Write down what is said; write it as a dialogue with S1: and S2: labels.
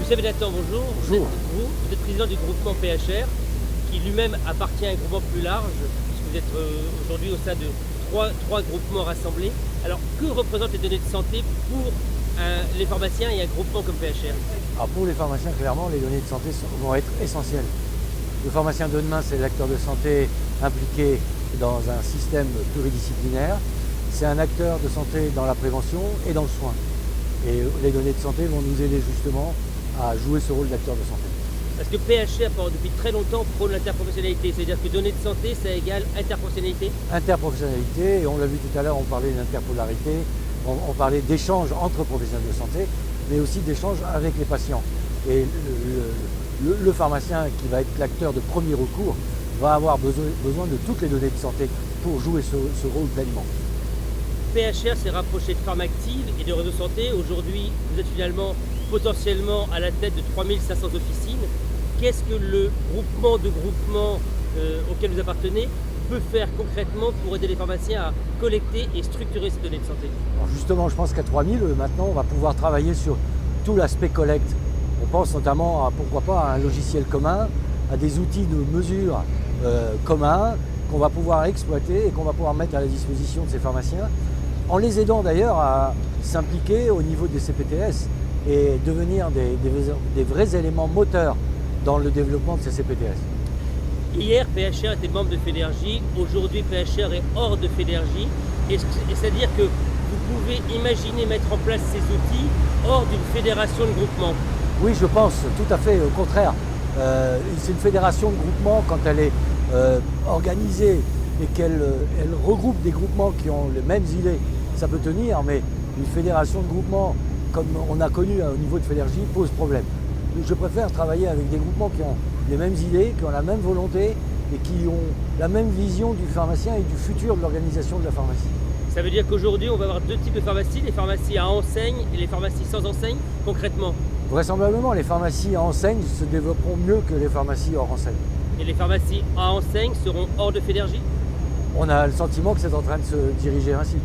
S1: Monsieur Benatar, bonjour.
S2: Bonjour.
S1: Vous êtes président du groupement PHR, qui lui-même appartient à un groupement plus large, puisque vous êtes aujourd'hui au sein de trois groupements rassemblés. Alors, que représentent les données de santé pour les pharmaciens et un groupement comme PHR?
S2: Alors pour les pharmaciens, clairement, les données de santé vont être essentielles. Le pharmacien de demain, c'est l'acteur de santé impliqué dans un système pluridisciplinaire. C'est un acteur de santé dans la prévention et dans le soin. Et les données de santé vont nous aider justement à jouer ce rôle d'acteur de santé.
S1: Parce que PHR, depuis très longtemps, prône l'interprofessionnalité. C'est-à-dire que données de santé, ça égale interprofessionnalité.
S2: Interprofessionnalité, et on l'a vu tout à l'heure, on parlait d'interpolarité, on parlait d'échanges entre professionnels de santé, mais aussi d'échanges avec les patients. Et le pharmacien qui va être l'acteur de premier recours va avoir besoin de toutes les données de santé pour jouer ce rôle pleinement.
S1: PHR s'est rapproché de Pharmactive et de Réseau Santé. Aujourd'hui, vous êtes finalement potentiellement à la tête de 3500 officines. Qu'est-ce que le groupement de groupements auquel vous appartenez peut faire concrètement pour aider les pharmaciens à collecter et structurer ces données de santé?
S2: Alors justement, je pense qu'à 3000, maintenant, on va pouvoir travailler sur tout l'aspect collecte. On pense notamment à, pourquoi pas, à un logiciel commun, à des outils de mesure communs qu'on va pouvoir exploiter et qu'on va pouvoir mettre à la disposition de ces pharmaciens, en les aidant d'ailleurs à s'impliquer au niveau des CPTS et devenir des vrais éléments moteurs dans le développement de ces CPTS.
S1: Hier, PHR était membre de Fédergie. Aujourd'hui, PHR est hors de Fédergie. Et c'est-à-dire que vous pouvez imaginer mettre en place ces outils hors d'une fédération de groupement.
S2: Oui, je pense, tout à fait, au contraire. C'est une fédération de groupement quand elle est organisée et qu'elle regroupe des groupements qui ont les mêmes idées, ça peut tenir, mais une fédération de groupement, comme on a connu au niveau de Fédergie, pose problème. Donc je préfère travailler avec des groupements qui ont les mêmes idées, qui ont la même volonté et qui ont la même vision du pharmacien et du futur de l'organisation de la pharmacie.
S1: Ça veut dire qu'aujourd'hui, on va avoir deux types de pharmacies, les pharmacies à enseigne et les pharmacies sans enseigne, concrètement.
S2: Vraisemblablement, les pharmacies à enseigne se développeront mieux que les pharmacies hors enseigne.
S1: Et les pharmacies à enseigne seront hors de Fédergie?
S2: On a le sentiment que c'est en train de se diriger ainsi.